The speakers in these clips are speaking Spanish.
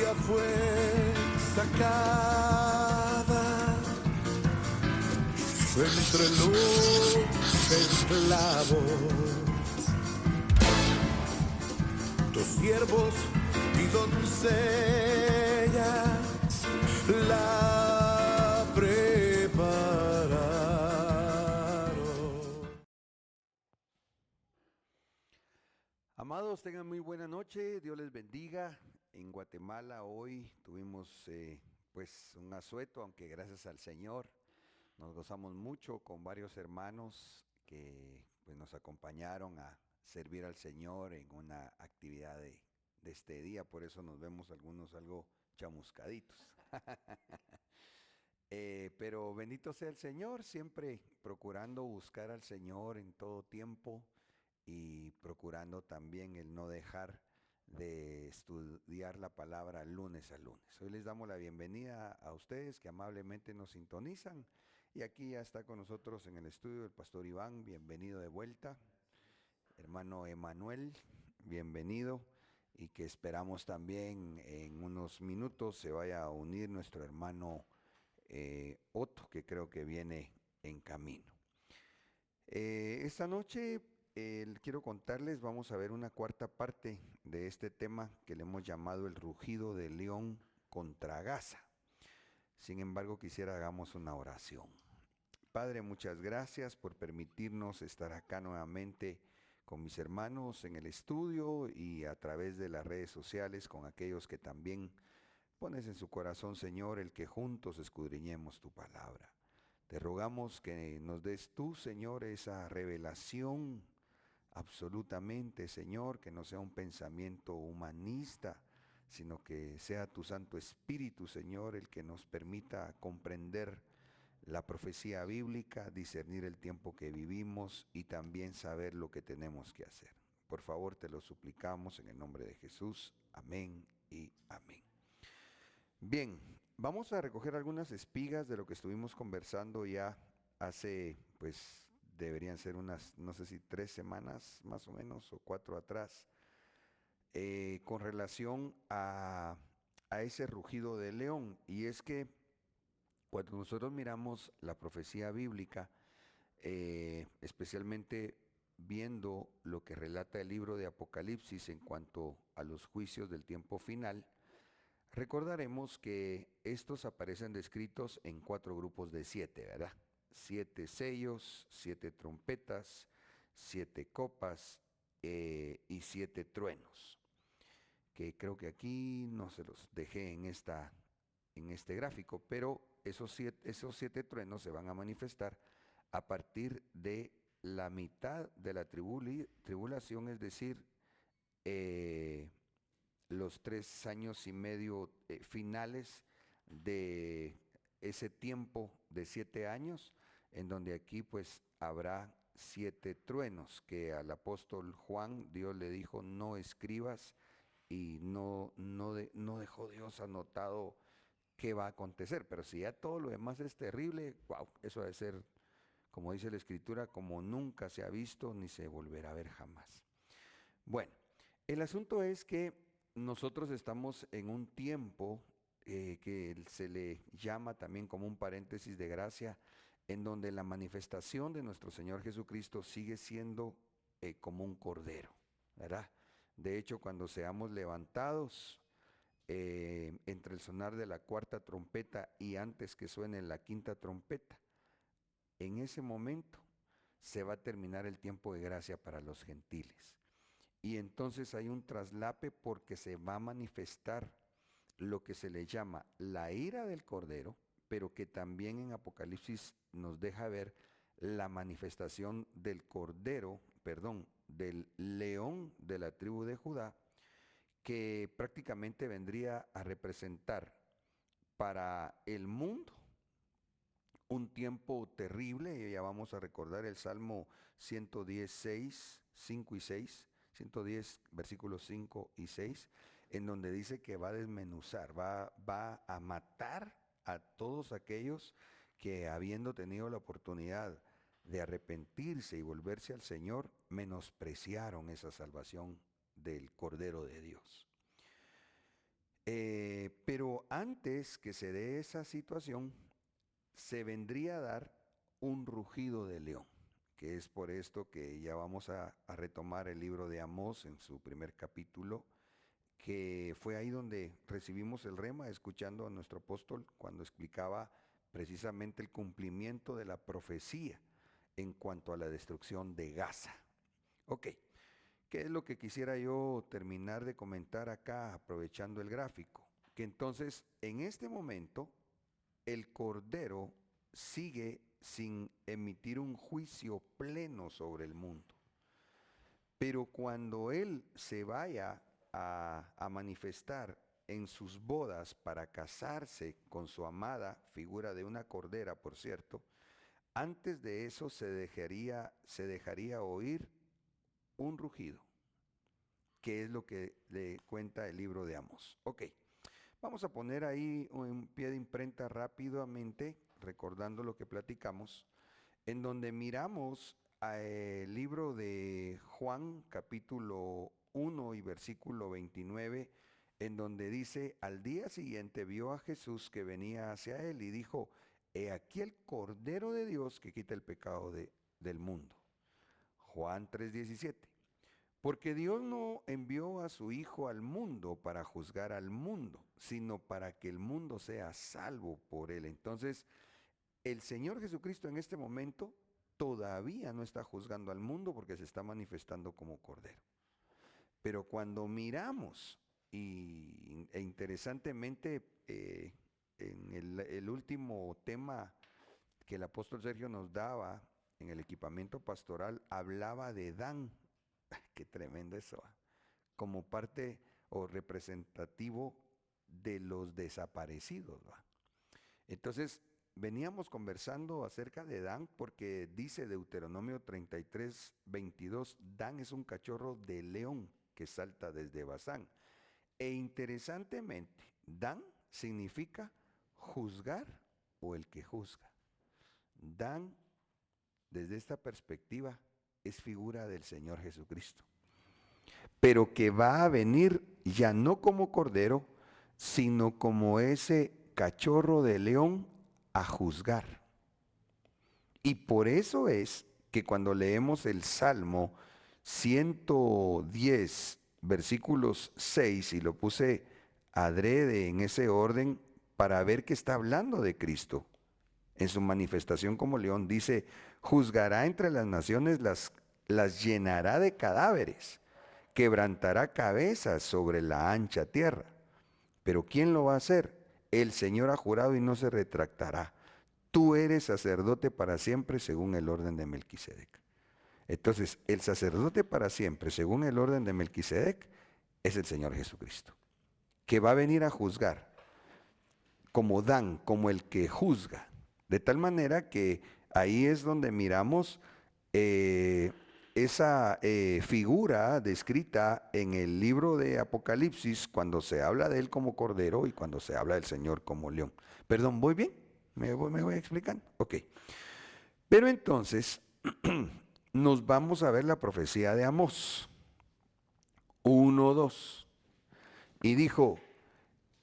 ella fue sacada entre los esclavos. Tus siervos y doncellas la prepararon. Amados, tengan muy buena noche, Dios les bendiga. En Guatemala hoy tuvimos pues un asueto, aunque gracias al Señor nos gozamos mucho con varios hermanos que pues nos acompañaron a servir al Señor en una actividad de este día, por eso nos vemos algunos algo chamuscaditos. Pero bendito sea el Señor, siempre procurando buscar al Señor en todo tiempo y procurando también el no dejar de estudiar la palabra lunes a lunes. Hoy les damos la bienvenida a ustedes que amablemente nos sintonizan y aquí ya está con nosotros en el estudio el pastor Iván, bienvenido de vuelta. Hermano Emanuel, bienvenido, y que esperamos también en unos minutos se vaya a unir nuestro hermano Otto, que creo que viene en camino. Esta noche quiero contarles, vamos a ver una cuarta parte de este tema que le hemos llamado el rugido del león contra Gaza. Sin embargo, quisiera hagamos una oración. Padre, muchas gracias por permitirnos estar acá nuevamente con mis hermanos en el estudio y a través de las redes sociales con aquellos que también pones en su corazón, Señor, el que juntos escudriñemos tu palabra. Te rogamos que nos des tú, Señor, esa revelación absolutamente, Señor, que no sea un pensamiento humanista, sino que sea tu Santo Espíritu, Señor, el que nos permita comprender la profecía bíblica, discernir el tiempo que vivimos y también saber lo que tenemos que hacer. Por favor, te lo suplicamos en el nombre de Jesús. Amén y amén. Bien, vamos a recoger algunas espigas de lo que estuvimos conversando ya hace, pues deberían ser unas, no sé si 3 semanas más o menos o 4 atrás, con relación a ese rugido de león. Y es que cuando nosotros miramos la profecía bíblica, especialmente viendo lo que relata el libro de Apocalipsis en cuanto a los juicios del tiempo final, recordaremos que estos aparecen descritos en 4 grupos de 7, ¿verdad? 7 sellos, 7 trompetas, 7 copas y 7 truenos, que creo que aquí no se los dejé en este gráfico, pero esos siete truenos se van a manifestar a partir de la mitad de la tribulación, es decir, los 3 años y medio finales de ese tiempo de 7 años, en donde aquí pues habrá 7 truenos, que al apóstol Juan Dios le dijo no escribas, y no dejó Dios anotado qué va a acontecer, pero si ya todo lo demás es terrible, wow, eso debe ser, como dice la Escritura, como nunca se ha visto ni se volverá a ver jamás. Bueno, el asunto es que nosotros estamos en un tiempo que se le llama también como un paréntesis de gracia, en donde la manifestación de nuestro Señor Jesucristo sigue siendo como un cordero, ¿verdad? De hecho, cuando seamos levantados entre el sonar de la 4ª trompeta y antes que suene la 5ª trompeta, en ese momento se va a terminar el tiempo de gracia para los gentiles. Y entonces hay un traslape porque se va a manifestar lo que se le llama la ira del Cordero, pero que también en Apocalipsis nos deja ver la manifestación del Cordero, del león de la tribu de Judá, que prácticamente vendría a representar para el mundo un tiempo terrible. Ya vamos a recordar el Salmo 116, 5 y 6, 110 versículos 5 y 6, en donde dice que va a desmenuzar, va a matar a todos aquellos que, habiendo tenido la oportunidad de arrepentirse y volverse al Señor, menospreciaron esa salvación del Cordero de Dios. Pero antes que se dé esa situación, se vendría a dar un rugido de león, que es por esto que ya vamos a retomar el libro de Amós en su primer capítulo, que fue ahí donde recibimos el rema, escuchando a nuestro apóstol cuando explicaba precisamente el cumplimiento de la profecía en cuanto a la destrucción de Gaza. Ok, ¿qué es lo que quisiera yo terminar de comentar acá, aprovechando el gráfico? Que entonces, en este momento, el Cordero sigue sin emitir un juicio pleno sobre el mundo. Pero cuando Él se vaya a manifestar en sus bodas para casarse con su amada, figura de una cordera, por cierto, antes de eso se dejaría oír un rugido, que es lo que le cuenta el libro de Amós. Ok, vamos a poner ahí un pie de imprenta rápidamente, recordando lo que platicamos, en donde miramos el libro de Juan, capítulo 1 y versículo 29, en donde dice: al día siguiente vio a Jesús que venía hacia él y dijo: he aquí el Cordero de Dios que quita el pecado del mundo. Juan 3:17. Porque Dios no envió a su Hijo al mundo para juzgar al mundo, sino para que el mundo sea salvo por él. Entonces, el Señor Jesucristo en este momento todavía no está juzgando al mundo porque se está manifestando como Cordero. Pero cuando miramos, e interesantemente, en el último tema que el apóstol Sergio nos daba en el equipamiento pastoral, hablaba de Dan. Qué tremendo eso, como parte o representativo de los desaparecidos, ¿va? Entonces, veníamos conversando acerca de Dan porque dice Deuteronomio 33:22, Dan es un cachorro de león que salta desde Basán. E interesantemente, Dan significa juzgar o el que juzga. Dan, desde esta perspectiva, es figura del Señor Jesucristo, pero que va a venir ya no como cordero, sino como ese cachorro de león a juzgar. Y por eso es que cuando leemos el Salmo 110, versículos 6, y lo puse adrede en ese orden para ver que está hablando de Cristo, en su manifestación como león, dice: juzgará entre las naciones, las llenará de cadáveres, quebrantará cabezas sobre la ancha tierra. Pero ¿quién lo va a hacer? El Señor ha jurado y no se retractará. Tú eres sacerdote para siempre según el orden de Melquisedec. Entonces, el sacerdote para siempre según el orden de Melquisedec es el Señor Jesucristo, que va a venir a juzgar como Dan, como el que juzga. De tal manera que ahí es donde miramos esa figura descrita en el libro de Apocalipsis, cuando se habla de él como cordero y cuando se habla del Señor como león. Perdón, ¿voy bien? ¿Me voy explicando? Ok. Pero entonces nos vamos a ver la profecía de Amós 1:2. Y dijo: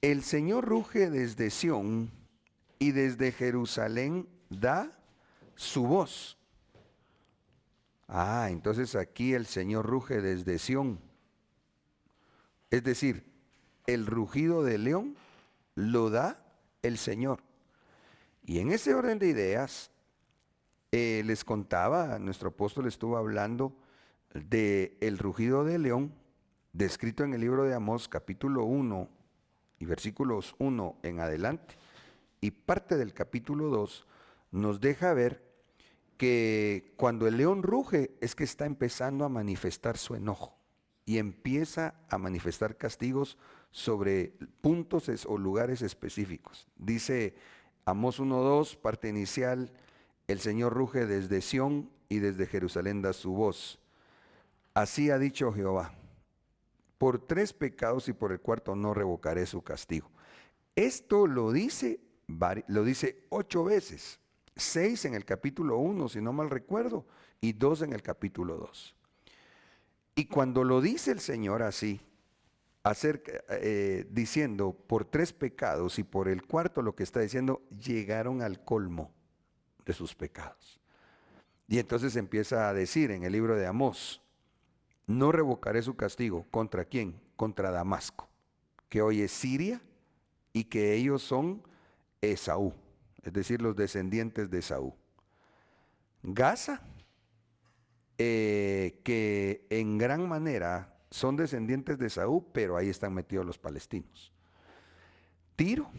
el Señor ruge desde Sión y desde Jerusalén da su voz. Entonces aquí el Señor ruge desde Sión. Es decir, el rugido del león lo da el Señor. Y en ese orden de ideas, les contaba, nuestro apóstol estuvo hablando del rugido del león, descrito en el libro de Amós, capítulo 1 y versículos 1 en adelante. Y parte del capítulo 2 nos deja ver que cuando el león ruge es que está empezando a manifestar su enojo y empieza a manifestar castigos sobre puntos o lugares específicos. Dice Amós 1:2, parte inicial: el Señor ruge desde Sión y desde Jerusalén da su voz. Así ha dicho Jehová: por 3 pecados y por el cuarto no revocaré su castigo. Esto lo dice 8 veces, 6 en el capítulo 1, si no mal recuerdo, y 2 en el capítulo 2. Y cuando lo dice el Señor así, diciendo por 3 pecados y por el cuarto lo que está diciendo, llegaron al colmo de sus pecados. Y entonces empieza a decir en el libro de Amós, no revocaré su castigo. ¿Contra quién? Contra Damasco, que hoy es Siria y que ellos son Esaú, es decir, los descendientes de Esaú. Gaza, que en gran manera son descendientes de Esaú, pero ahí están metidos los palestinos. Tiro,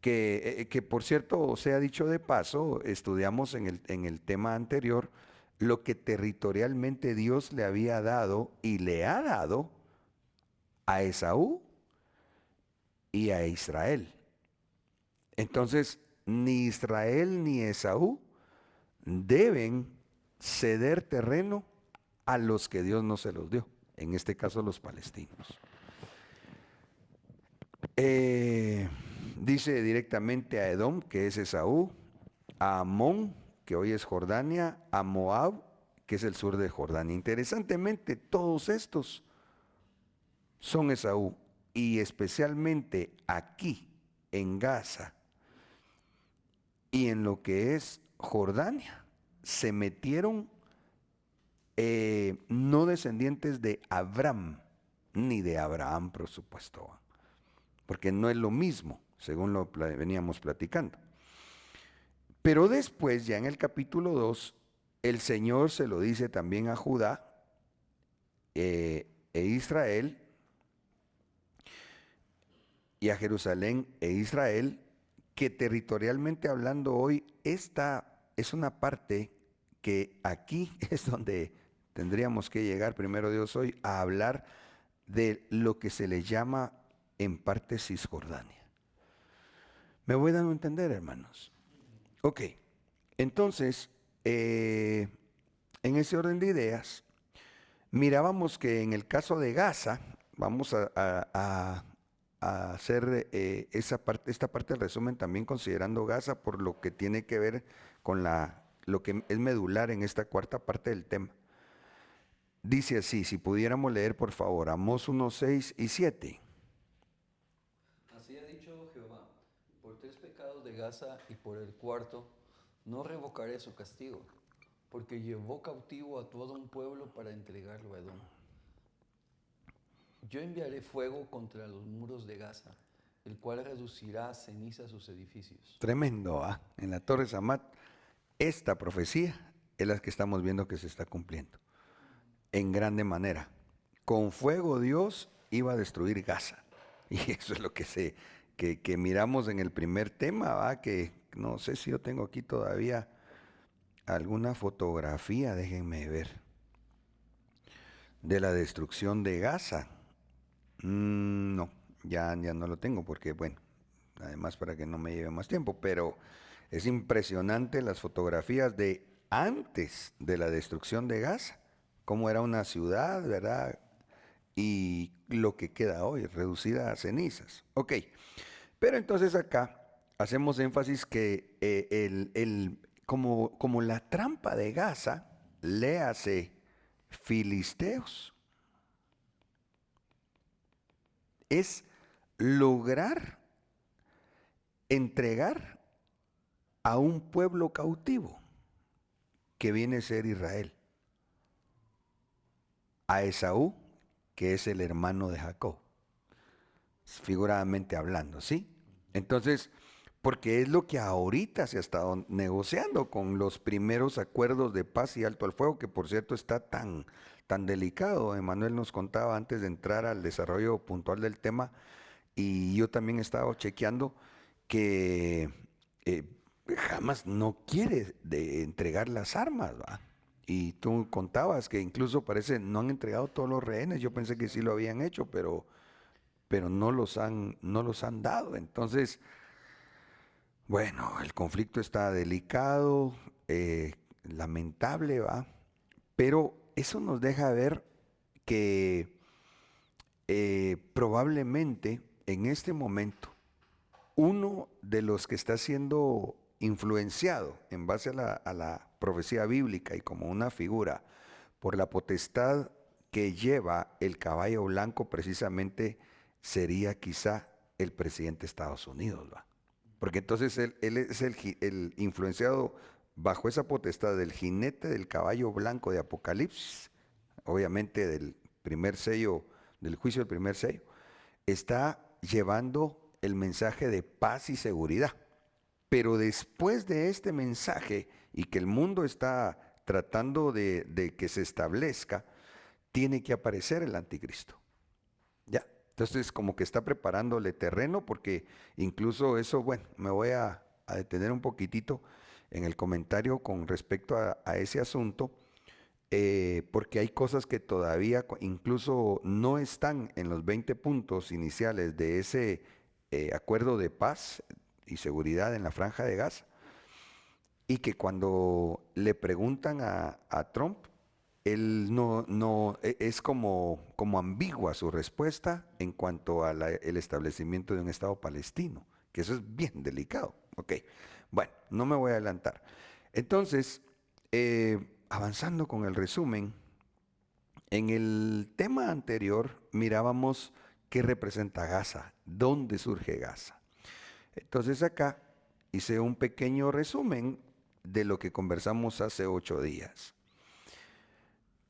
que por cierto, sea dicho de paso, estudiamos en el tema anterior lo que territorialmente Dios le había dado y le ha dado a Esaú y a Israel. Entonces, ni Israel ni Esaú deben ceder terreno a los que Dios no se los dio, en este caso los palestinos. Dice directamente a Edom, que es Esaú, a Amón, que hoy es Jordania, a Moab, que es el sur de Jordania. Interesantemente, todos estos son Esaú, y especialmente aquí en Gaza y en lo que es Jordania, se metieron no descendientes de Abraham, ni de Abraham, por supuesto, porque no es lo mismo, según lo veníamos platicando. Pero después, ya en el capítulo 2, el Señor se lo dice también a Judá e Israel, y a Jerusalén e Israel, que territorialmente hablando hoy, esta es una parte que aquí es donde tendríamos que llegar, primero Dios, hoy, a hablar de lo que se le llama en parte Cisjordania. ¿Me voy dando a entender, hermanos? Ok, entonces, en ese orden de ideas, mirábamos que en el caso de Gaza, vamos a hacer esta parte del resumen también considerando Gaza por lo que tiene que ver con lo que es medular en esta cuarta parte del tema. Dice así, si pudiéramos leer por favor, Amós 1, 6 y 7. Así ha dicho Jehová, por 3 pecados de Gaza y por el cuarto, no revocaré su castigo, porque llevó cautivo a todo un pueblo para entregarlo a Edom. Yo enviaré fuego contra los muros de Gaza, el cual reducirá a ceniza sus edificios. Tremendo, ¿ah? En la Torre Samat, esta profecía es la que estamos viendo que se está cumpliendo en grande manera. Con fuego Dios iba a destruir Gaza. Y eso es lo que miramos en el primer tema, ¿va? Que no sé si yo tengo aquí todavía alguna fotografía, déjenme ver, de la destrucción de Gaza. No, ya no lo tengo porque, bueno, además para que no me lleve más tiempo, pero es impresionante las fotografías de antes de la destrucción de Gaza, cómo era una ciudad, ¿verdad? Y lo que queda hoy, reducida a cenizas. Ok, pero entonces acá hacemos énfasis que como la trampa de Gaza, léase filisteos, es lograr entregar a un pueblo cautivo que viene a ser Israel, a Esaú, que es el hermano de Jacob, figuradamente hablando, ¿sí? Entonces, porque es lo que ahorita se ha estado negociando con los primeros acuerdos de paz y alto al fuego, que por cierto está tan delicado. Emanuel nos contaba antes de entrar al desarrollo puntual del tema, y yo también he estado chequeando que Hamas no quiere entregar las armas, ¿va? Y tú contabas que incluso parece no han entregado todos los rehenes. Yo pensé que sí lo habían hecho, pero no los han dado. Entonces, bueno, el conflicto está delicado, lamentable, ¿va? Pero eso nos deja ver que probablemente en este momento uno de los que está siendo influenciado en base a la profecía bíblica y como una figura por la potestad que lleva el caballo blanco precisamente sería quizá el presidente de Estados Unidos, ¿va? Porque entonces él es el influenciado bajo esa potestad del jinete del caballo blanco de Apocalipsis, obviamente del primer sello, del juicio del primer sello, está llevando el mensaje de paz y seguridad. Pero después de este mensaje y que el mundo está tratando de que se establezca, tiene que aparecer el anticristo. ¿Ya? Entonces como que está preparándole terreno porque incluso eso, bueno, me voy a detener un poquitito en el comentario con respecto a ese asunto, porque hay cosas que todavía incluso no están en los 20 puntos iniciales de ese acuerdo de paz y seguridad en la Franja de Gaza, y que cuando le preguntan a Trump, él es como ambigua su respuesta en cuanto al establecimiento de un Estado palestino, que eso es bien delicado. Ok, bueno, no me voy a adelantar. Entonces, avanzando con el resumen, en el tema anterior mirábamos qué representa Gaza, dónde surge Gaza. Entonces acá hice un pequeño resumen de lo que conversamos hace 8 días.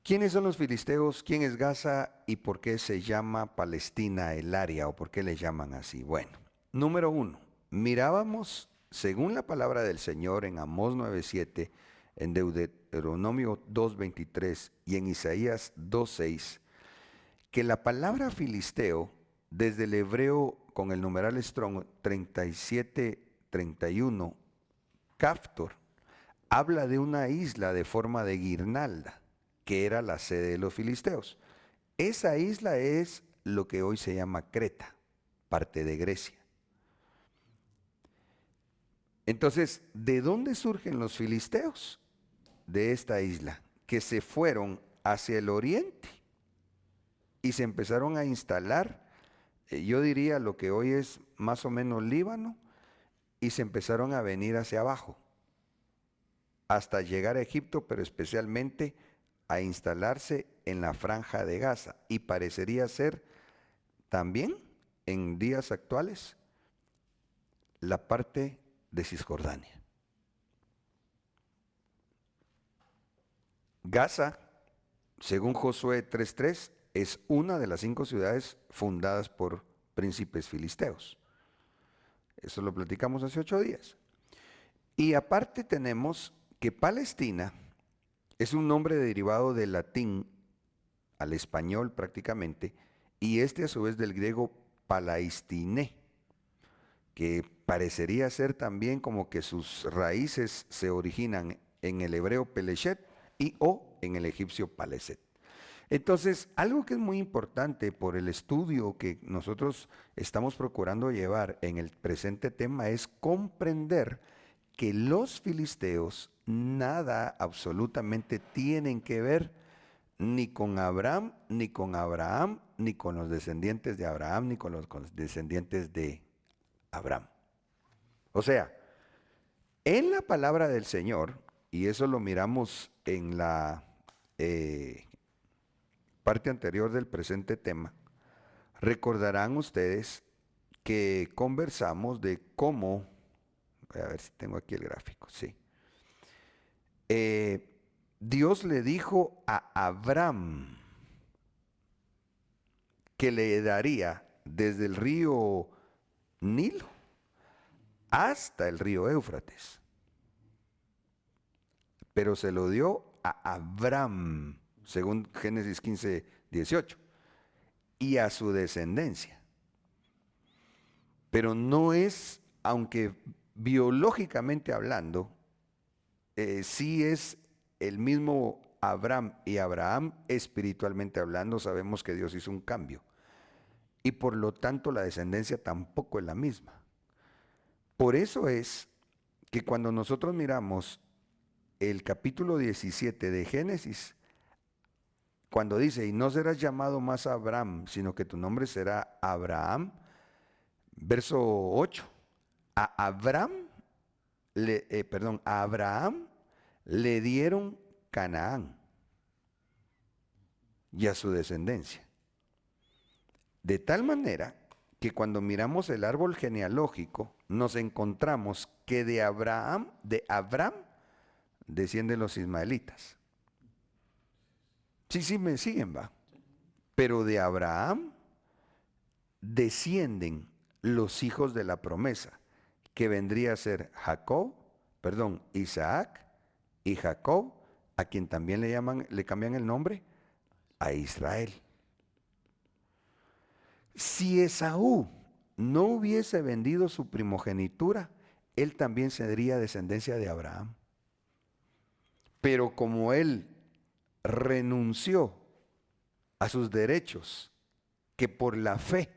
¿Quiénes son los filisteos? ¿Quién es Gaza? ¿Y por qué se llama Palestina el área? ¿O por qué le llaman así? Bueno, número 1, mirábamos, según la palabra del Señor en Amós 9:7, en Deuteronomio 2:23 y en Isaías 2:6, que la palabra filisteo, desde el hebreo con el numeral Strong 37:31, Caftor, habla de una isla de forma de guirnalda, que era la sede de los filisteos. Esa isla es lo que hoy se llama Creta, parte de Grecia. Entonces, ¿de dónde surgen los filisteos? De esta isla, que se fueron hacia el oriente y se empezaron a instalar, yo diría lo que hoy es más o menos Líbano, y se empezaron a venir hacia abajo, hasta llegar a Egipto, pero especialmente a instalarse en la Franja de Gaza, y parecería ser también en días actuales la parte de Cisjordania. Gaza, según Josué 3:3, es una de las 5 ciudades fundadas por príncipes filisteos. Eso lo platicamos hace 8 días. Y aparte tenemos que Palestina es un nombre derivado del latín al español prácticamente, y este a su vez del griego palaistiné, que parecería ser también como que sus raíces se originan en el hebreo peleshet y o en el egipcio paleset. Entonces, algo que es muy importante por el estudio que nosotros estamos procurando llevar en el presente tema es comprender que los filisteos nada absolutamente tienen que ver ni con Abraham, ni con Abraham, ni con los descendientes de Abraham, ni con los descendientes de Abraham. O sea, en la palabra del Señor, y eso lo miramos en la parte anterior del presente tema, recordarán ustedes que conversamos de cómo, voy a ver si tengo aquí el gráfico, sí. Dios le dijo a Abraham que le daría desde el río Nilo hasta el río Éufrates, pero se lo dio a Abraham, según Génesis 15:18, y a su descendencia. Pero no es, aunque biológicamente hablando, sí es el mismo Abraham y Abraham, espiritualmente hablando, sabemos que Dios hizo un cambio. Y por lo tanto la descendencia tampoco es la misma. Por eso es que cuando nosotros miramos el capítulo 17 de Génesis, cuando dice, y no serás llamado más Abraham, sino que tu nombre será Abraham, verso 8, a Abraham le dieron Canaán. y a su descendencia. De tal manera que cuando miramos el árbol genealógico, nos encontramos que de Abraham descienden los ismaelitas. Sí, me siguen, va. Pero de Abraham descienden los hijos de la promesa, que vendría a ser Isaac y Jacob, a quien también le cambian el nombre, a Israel. Si Esaú no hubiese vendido su primogenitura, él también sería descendencia de Abraham. Pero como él renunció a sus derechos, que por la fe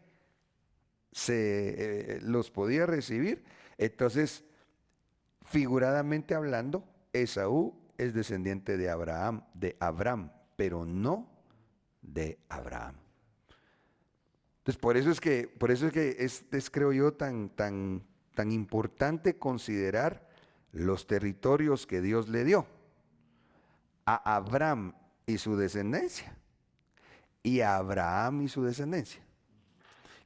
los podía recibir, entonces, figuradamente hablando, Esaú es descendiente de Abraham, pero no de Abraham. Entonces, por eso es que es creo yo, tan importante considerar los territorios que Dios le dio a Abraham y su descendencia, y a Abraham y su descendencia.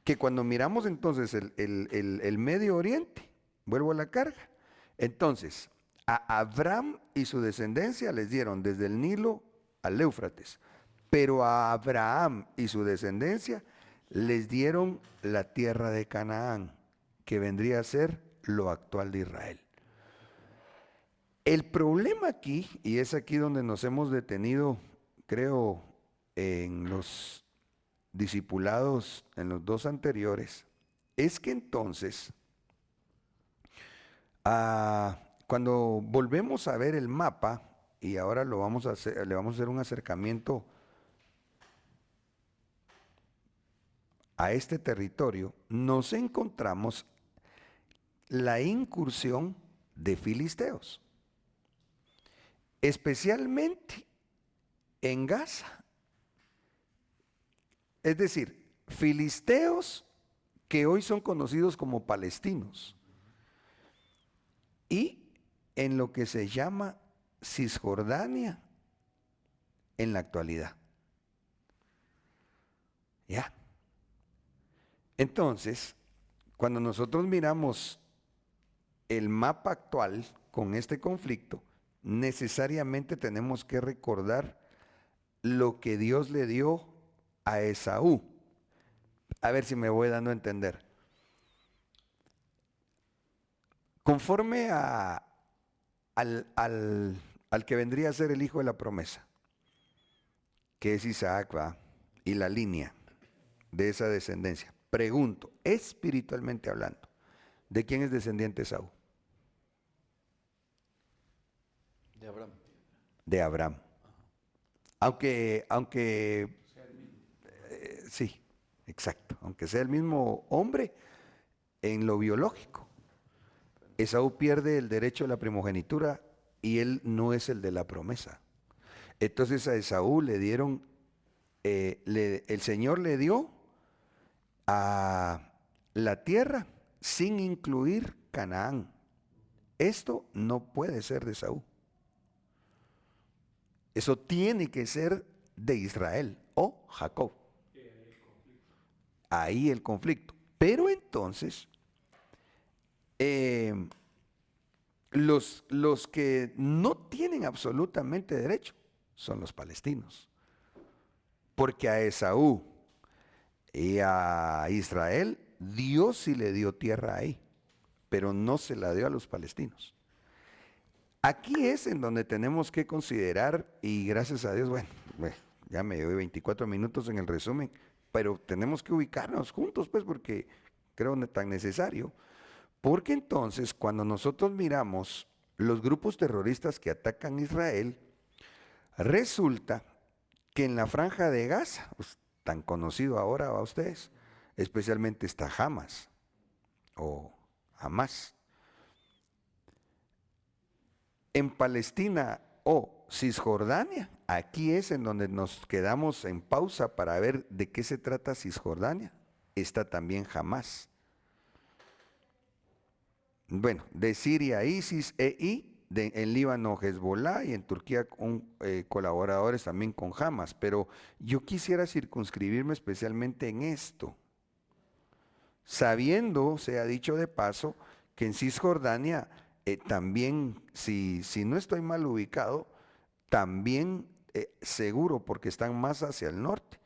Que cuando miramos entonces el Medio Oriente, vuelvo a la carga, entonces a Abraham y su descendencia les dieron desde el Nilo al Éufrates, pero a Abraham y su descendencia les dieron la tierra de Canaán, que vendría a ser lo actual de Israel. El problema aquí, y es aquí donde nos hemos detenido, creo, en los discipulados, en los dos anteriores, es que entonces, cuando volvemos a ver el mapa, y ahora le vamos a hacer un acercamiento a este territorio, nos encontramos la incursión de filisteos, especialmente en Gaza. Es decir, filisteos que hoy son conocidos como palestinos, y en lo que se llama Cisjordania en la actualidad. ¿Ya? Entonces, cuando nosotros miramos el mapa actual con este conflicto, necesariamente tenemos que recordar lo que Dios le dio a Esaú. A ver si me voy dando a entender. Conforme al que vendría a ser el hijo de la promesa, que es Isaac, ¿va? Y la línea de esa descendencia. Pregunto, espiritualmente hablando, ¿de quién es descendiente Esaú? De Abraham. De Abraham. Aunque sí, exacto, aunque sea el mismo hombre en lo biológico. Esaú pierde el derecho a la primogenitura y él no es el de la promesa. Entonces a Esaú le dieron, el Señor le dio a la tierra sin incluir Canaán. Esto no puede ser de Esaú. Eso tiene que ser de Israel o Jacob. Ahí el conflicto. Pero entonces, los que no tienen absolutamente derecho son los palestinos. Porque a Esaú y a Israel, Dios sí le dio tierra ahí, pero no se la dio a los palestinos. Aquí es en donde tenemos que considerar, y gracias a Dios, bueno, ya me doy 24 minutos en el resumen, pero tenemos que ubicarnos juntos, pues, porque creo tan necesario. Porque entonces, cuando nosotros miramos los grupos terroristas que atacan Israel, resulta que en la franja de Gaza, pues, tan conocido ahora a ustedes, especialmente está Hamas o Hamas. En Palestina o Cisjordania, aquí es en donde nos quedamos en pausa para ver de qué se trata Cisjordania. Está también Hamas. Bueno, de Siria, ISIS, en Líbano Hezbollah y en Turquía colaboradores también con Hamas. Pero yo quisiera circunscribirme especialmente en esto, sabiendo, sea dicho de paso, que en Cisjordania también, si no estoy mal ubicado, también seguro, porque están más hacia el norte,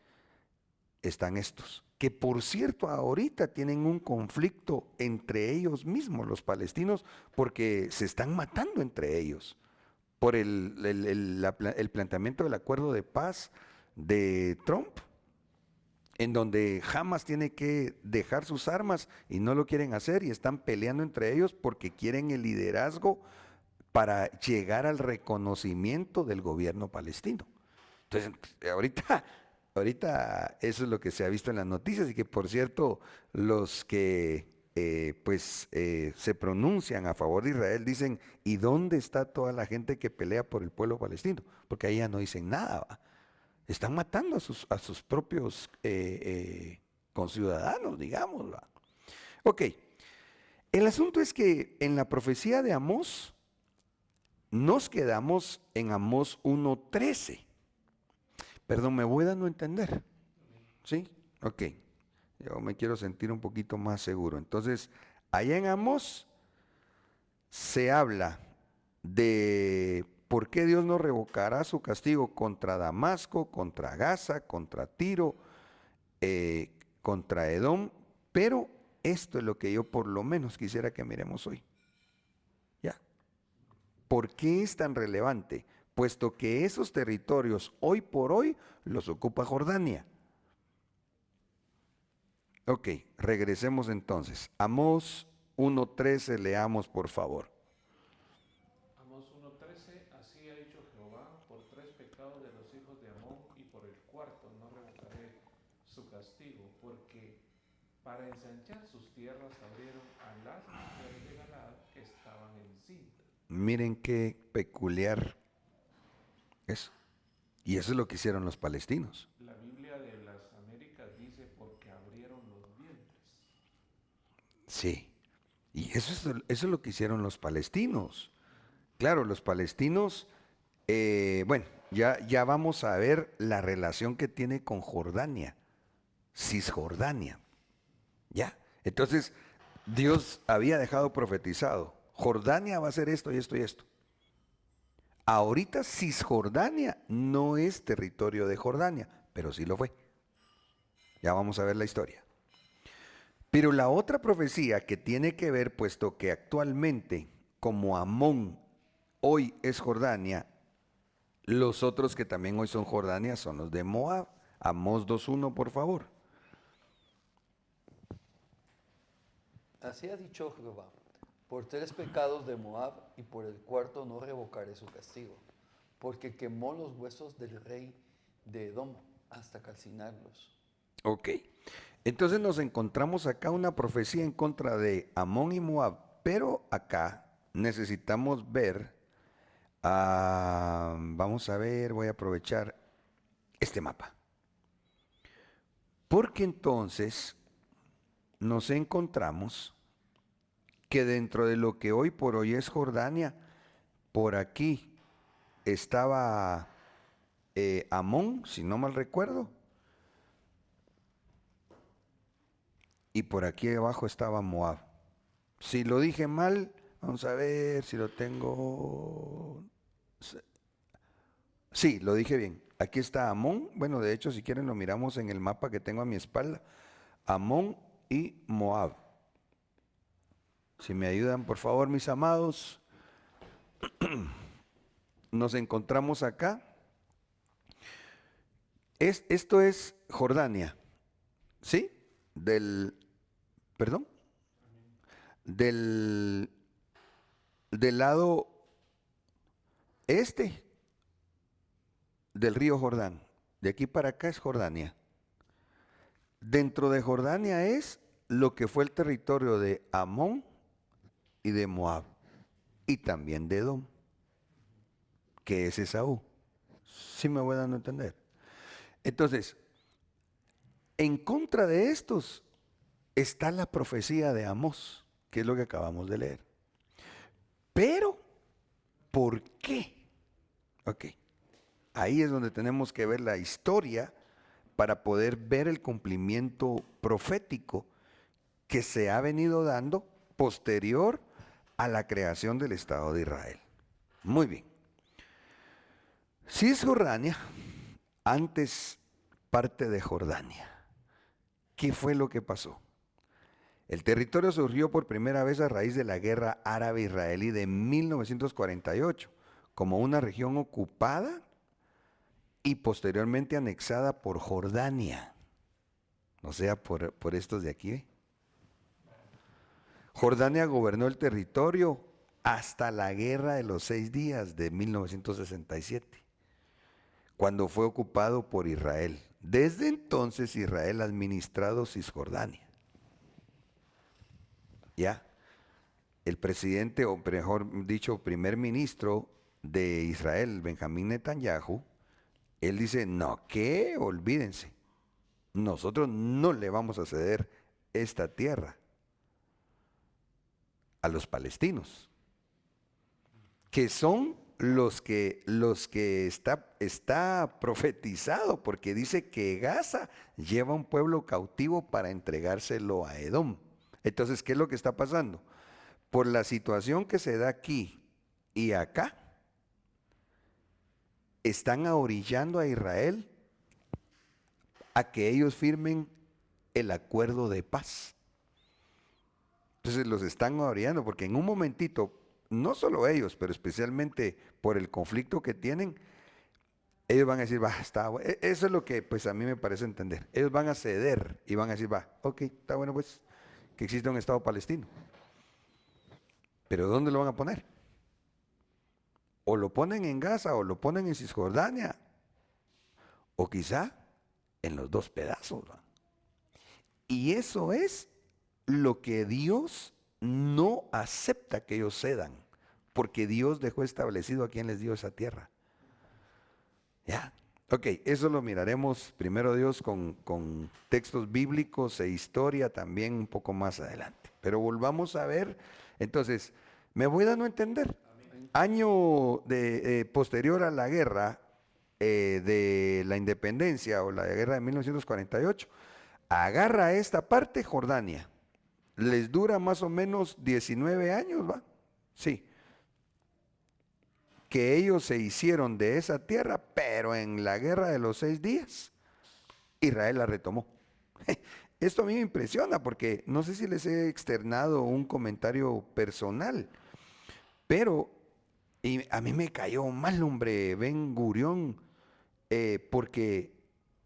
están estos, que por cierto ahorita tienen un conflicto entre ellos mismos, los palestinos, porque se están matando entre ellos por el planteamiento del acuerdo de paz de Trump, en donde Hamas tiene que dejar sus armas y no lo quieren hacer y están peleando entre ellos porque quieren el liderazgo para llegar al reconocimiento del gobierno palestino. Entonces, ahorita eso es lo que se ha visto en las noticias y que, por cierto, los que se pronuncian a favor de Israel dicen, ¿y dónde está toda la gente que pelea por el pueblo palestino? Porque ahí ya no dicen nada, ¿va? Están matando a sus propios conciudadanos, digamos, ¿va? Ok, el asunto es que en la profecía de Amós, nos quedamos en Amós 1:13. Perdón, ¿me voy dando a entender? ¿Sí? Ok. Yo me quiero sentir un poquito más seguro. Entonces, allá en Amós se habla de por qué Dios no revocará su castigo contra Damasco, contra Gaza, contra Tiro, contra Edom, pero esto es lo que yo por lo menos quisiera que miremos hoy. ¿Ya? ¿Por qué es tan relevante? Puesto que esos territorios hoy por hoy los ocupa Jordania. Ok, regresemos entonces. Amós 1:13, leamos por favor. Amós 1:13, así ha dicho Jehová, por 3 pecados de los hijos de Amón y por el cuarto no revocaré su castigo, porque para ensanchar sus tierras abrieron a las mujeres de Galaad que estaban encintas. Miren qué peculiar eso. Y eso es lo que hicieron los palestinos. La Biblia de las Américas dice porque abrieron los vientres. Sí. Y eso es lo que hicieron los palestinos. Claro, los palestinos, bueno, ya vamos a ver la relación que tiene con Jordania, Cisjordania. ¿Ya? Entonces, Dios había dejado profetizado, Jordania va a hacer esto y esto y esto. Ahorita Cisjordania no es territorio de Jordania, pero sí lo fue. Ya vamos a ver la historia. Pero la otra profecía que tiene que ver, puesto que actualmente, como Amón hoy es Jordania, los otros que también hoy son Jordania son los de Moab. Amós 2:1, por favor. Así ha dicho Jehová, por 3 pecados de Moab y por el cuarto no revocaré su castigo, porque quemó los huesos del rey de Edom hasta calcinarlos. Ok, entonces nos encontramos acá una profecía en contra de Amón y Moab, pero acá necesitamos ver, vamos a ver, voy a aprovechar este mapa. Porque entonces nos encontramos que dentro de lo que hoy por hoy es Jordania, por aquí estaba Amón, si no mal recuerdo, y por aquí abajo estaba Moab. Si lo dije mal, vamos a ver si lo tengo. Sí, lo dije bien. Aquí está Amón. Bueno, de hecho, si quieren lo miramos en el mapa que tengo a mi espalda. Amón y Moab. Si me ayudan, por favor, mis amados. Nos encontramos acá. Esto es Jordania. ¿Sí? Perdón. Del lado este del río Jordán. De aquí para acá es Jordania. Dentro de Jordania es lo que fue el territorio de Amón y de Moab. Y también de Edom, que es Esaú. ¿Sí me voy dando a entender? Entonces, en contra de estos está la profecía de Amós, que es lo que acabamos de leer. Pero ¿Por qué? Ok, ahí es donde tenemos que ver la historia para poder ver el cumplimiento profético que se ha venido dando posterior a la creación del Estado de Israel. Muy bien. Cisjordania, antes parte de Jordania. ¿Qué fue lo que pasó? El territorio surgió por primera vez a raíz de la guerra árabe-israelí de 1948, como una región ocupada y posteriormente anexada por Jordania, o sea, por estos de aquí. ¿Eh? Jordania gobernó el territorio hasta la Guerra de los 6 días de 1967, cuando fue ocupado por Israel. Desde entonces Israel ha administrado Cisjordania. Ya, el presidente, o mejor dicho, primer ministro de Israel, Benjamín Netanyahu, él dice, no, ¿qué? Olvídense, nosotros no le vamos a ceder esta tierra a los palestinos, que son los que está profetizado, porque dice que Gaza lleva un pueblo cautivo para entregárselo a Edom. Entonces, ¿qué es lo que está pasando? Por la situación que se da aquí y acá, están ahorillando a Israel a que ellos firmen el acuerdo de paz. Entonces los están ahorillando porque en un momentito, no solo ellos, pero especialmente por el conflicto que tienen, ellos van a decir, va, está bueno. Eso es lo que pues a mí me parece entender. Ellos van a ceder y van a decir, va, ok, está bueno pues, que exista un Estado palestino. Pero ¿dónde lo van a poner? O lo ponen en Gaza o lo ponen en Cisjordania, o quizá en los dos pedazos. ¿Va? Y eso es lo que Dios no acepta que ellos cedan, porque Dios dejó establecido a quién les dio esa tierra. Ya, ok, eso lo miraremos primero Dios con textos bíblicos e historia también un poco más adelante. Pero volvamos a ver, entonces, me voy dando a entender. Año posterior a la guerra de la independencia o la guerra de 1948, agarra esta parte Jordania. Les dura más o menos 19 años, ¿va? Sí. Que ellos se hicieron de esa tierra, pero en la guerra de los 6 días, Israel la retomó. Esto a mí me impresiona porque no sé si les he externado un comentario personal, pero a mí me cayó mal, hombre, Ben Gurión, porque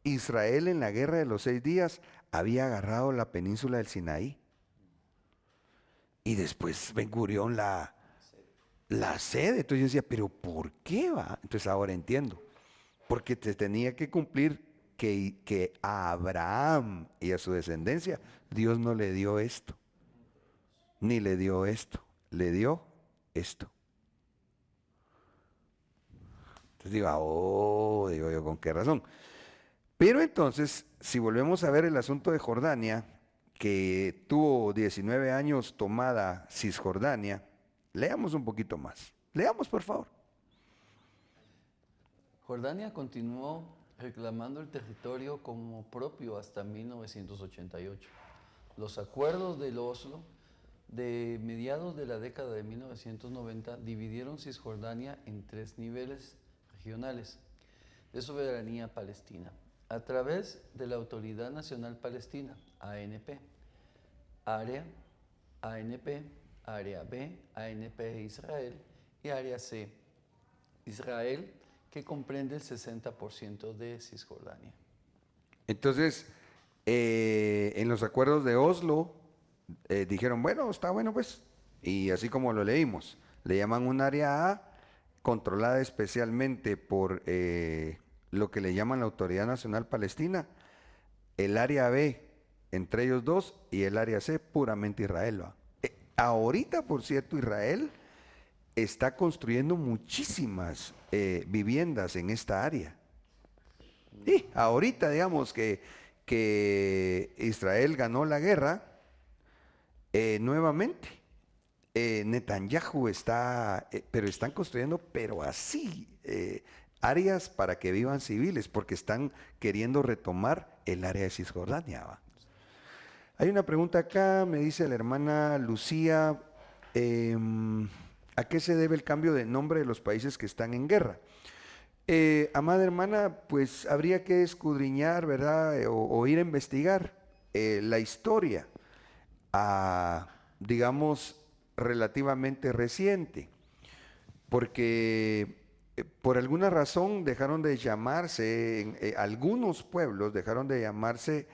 Israel en la guerra de los 6 días había agarrado la península del Sinaí. Y después Ben Gurión la cede. Entonces yo decía, ¿pero por qué va? Entonces ahora entiendo. Porque te tenía que cumplir que a Abraham y a su descendencia Dios no le dio esto. Ni le dio esto. Le dio esto. Entonces digo yo, ¿con qué razón? Pero entonces, si volvemos a ver el asunto de Jordania, que tuvo 19 años tomada Cisjordania, leamos un poquito más. Leamos, por favor. Jordania continuó reclamando el territorio como propio hasta 1988. Los acuerdos del Oslo de mediados de la década de 1990 dividieron Cisjordania en 3 niveles regionales de soberanía palestina, a través de la Autoridad Nacional Palestina, ANP, Área, ANP, Área B, ANP Israel y Área C, Israel, que comprende el 60% de Cisjordania. Entonces, en los acuerdos de Oslo, dijeron, bueno, está bueno pues, y así como lo leímos, le llaman un área A, controlada especialmente por lo que le llaman la Autoridad Nacional Palestina, el área B, entre ellos dos, y el área C, puramente Israel. Ahorita, por cierto, Israel está construyendo muchísimas viviendas en esta área. Y ahorita, digamos que Israel ganó la guerra nuevamente. Netanyahu está, pero están construyendo, pero así, áreas para que vivan civiles, porque están queriendo retomar el área de Cisjordania. ¿Va? Hay una pregunta acá, me dice la hermana Lucía, ¿a qué se debe el cambio de nombre de los países que están en guerra? Amada hermana, pues habría que escudriñar, ¿verdad? O ir a investigar la historia, digamos, relativamente reciente, porque por alguna razón dejaron de llamarse, algunos pueblos dejaron de llamarse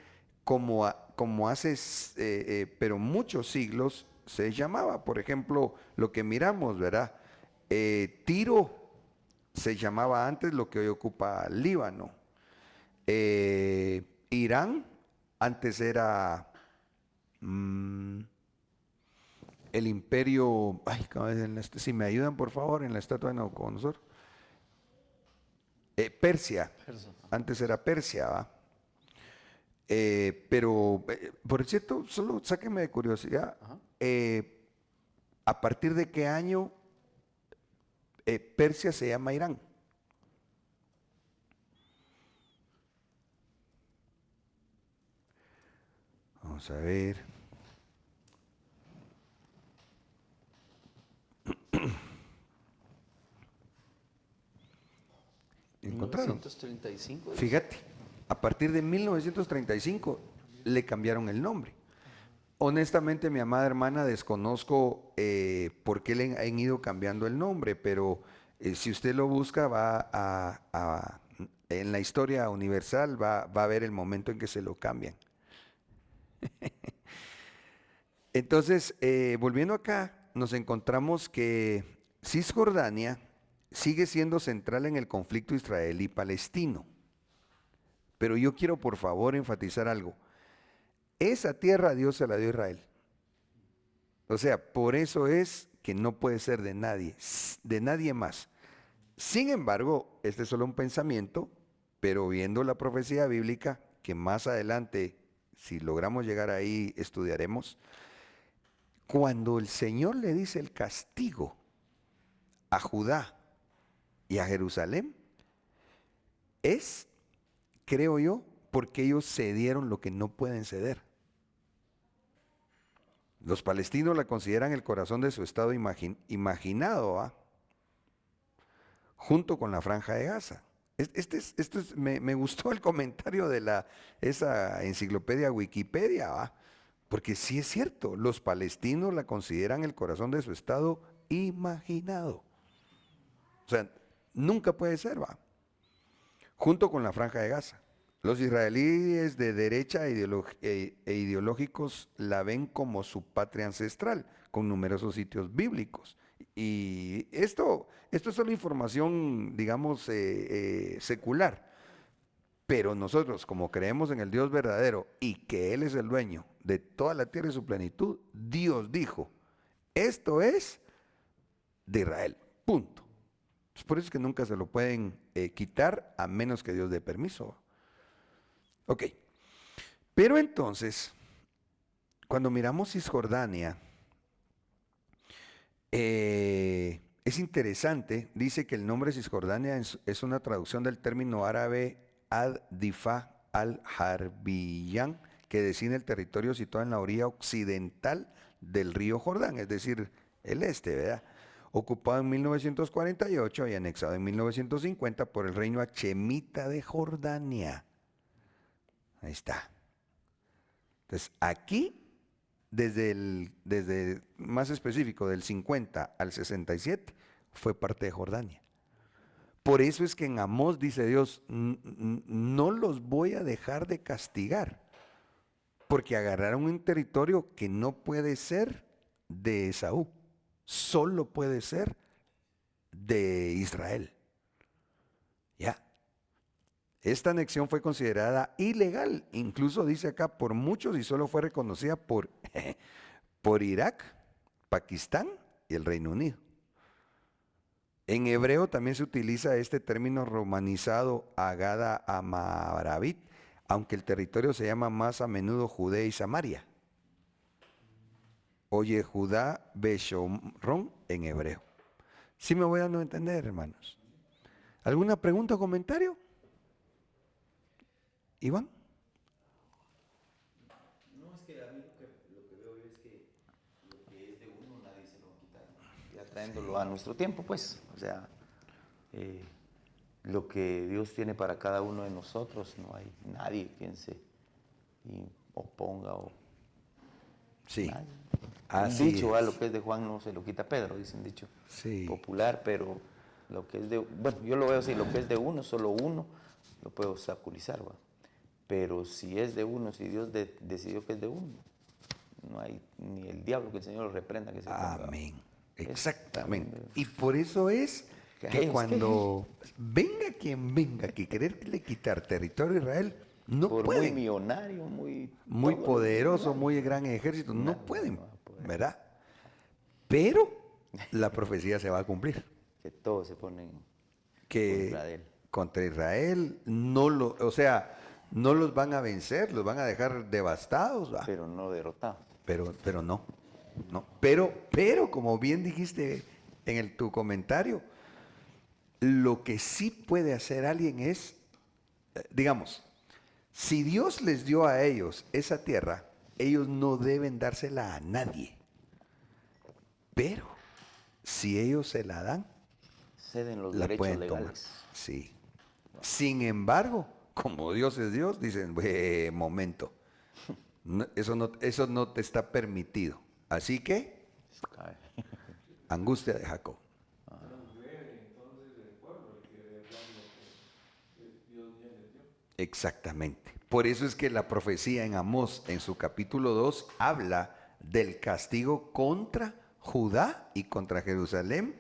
como hace, pero muchos siglos se llamaba. Por ejemplo, lo que miramos, ¿verdad? Tiro se llamaba antes lo que hoy ocupa Líbano. Irán antes era el imperio, ay, si me ayudan por favor en la estatua de Nabucodonosor. Persia, antes era Persia, ¿va? Pero, por cierto, solo sáquenme de curiosidad, ¿a partir de qué año Persia se llama Irán? Vamos a ver. ¿Encontraron? 1935. Fíjate, a partir de 1935 le cambiaron el nombre. Honestamente, mi amada hermana, desconozco por qué le han ido cambiando el nombre, pero si usted lo busca, en la historia universal va a ver el momento en que se lo cambian. Entonces, volviendo acá, nos encontramos que Cisjordania sigue siendo central en el conflicto israelí-palestino. Pero yo quiero por favor enfatizar algo. Esa tierra Dios se la dio a Israel. O sea, por eso es que no puede ser de nadie más. Sin embargo, este es solo un pensamiento, pero viendo la profecía bíblica, que más adelante, si logramos llegar ahí, estudiaremos, cuando el Señor le dice el castigo a Judá y a Jerusalén, es, creo yo, porque ellos cedieron lo que no pueden ceder. Los palestinos la consideran el corazón de su estado imaginado, ¿ah? Junto con la Franja de Gaza. Me gustó el comentario de esa enciclopedia Wikipedia, ¿va? Porque sí es cierto, los palestinos la consideran el corazón de su estado imaginado. O sea, nunca puede ser, ¿va? Junto con la Franja de Gaza. Los israelíes de derecha e ideológicos la ven como su patria ancestral, con numerosos sitios bíblicos. Y esto es solo información, digamos, secular. Pero nosotros, como creemos en el Dios verdadero y que Él es el dueño de toda la tierra y su plenitud, Dios dijo, esto es de Israel, punto. Por eso es que nunca se lo pueden quitar a menos que Dios dé permiso. Ok, pero entonces, cuando miramos Cisjordania, es interesante, dice que el nombre Cisjordania es una traducción del término árabe ad-difa al-Harbiyan, que designa el territorio situado en la orilla occidental del río Jordán, es decir, el este, ¿verdad? Ocupado en 1948 y anexado en 1950 por el reino hachemita de Jordania. Ahí está. Entonces, aquí, desde más específico, del 50 al 67, fue parte de Jordania. Por eso es que en Amós dice Dios, no los voy a dejar de castigar, porque agarraron un territorio que no puede ser de Esaú, solo puede ser de Israel. Ya. Esta anexión fue considerada ilegal, incluso dice acá por muchos y solo fue reconocida por Irak, Pakistán y el Reino Unido. En hebreo también se utiliza este término romanizado Agada Amaravit, aunque el territorio se llama más a menudo Judea y Samaria. o Yehudá Beshomrón en hebreo. ¿Sí me voy dando a entender, hermanos? ¿Alguna pregunta o comentario? Iván. No, es que a mí lo que veo es que lo que es de uno nadie se lo va a quitar. Ya traéndolo a nuestro tiempo, pues, o sea, lo que Dios tiene para cada uno de nosotros, no hay nadie quien se oponga o Sí. nadie. Así Un dicho, es. lo que es de Juan no se lo quita Pedro, dicen dicho Sí. popular, pero lo que es de, bueno, yo lo veo así, lo que es de uno, solo uno lo puede obstaculizar, ¿va? Pero si es de uno, si Dios decidió que es de uno, no hay ni el diablo que el Señor lo reprenda que se ponga. Amén. Es Exactamente. también Y por eso es que que ellos, cuando venga quien venga que quererle quitar territorio a Israel, no por pueden. muy millonario, muy Muy todo, poderoso, igual, muy gran ejército, no Nada, pueden, no va a poder. ¿verdad? Pero la profecía se va a cumplir. que todos se ponen Que contra él. contra Israel o sea, no los van a vencer, los van a dejar devastados, ¿va? Pero no derrotados. Pero no, no. Pero como bien dijiste en tu comentario, lo que sí puede hacer alguien es, digamos, si Dios les dio a ellos esa tierra, ellos no deben dársela a nadie. Pero si ellos se la dan, Ceden los la derechos pueden legales. tomar. Sí. Sin embargo, como Dios es Dios, dicen, momento, eso no te está permitido. Así que, Cae. angustia de Jacob. Exactamente. Por eso es que la profecía en Amós, en su capítulo 2, habla del castigo contra Judá y contra Jerusalén,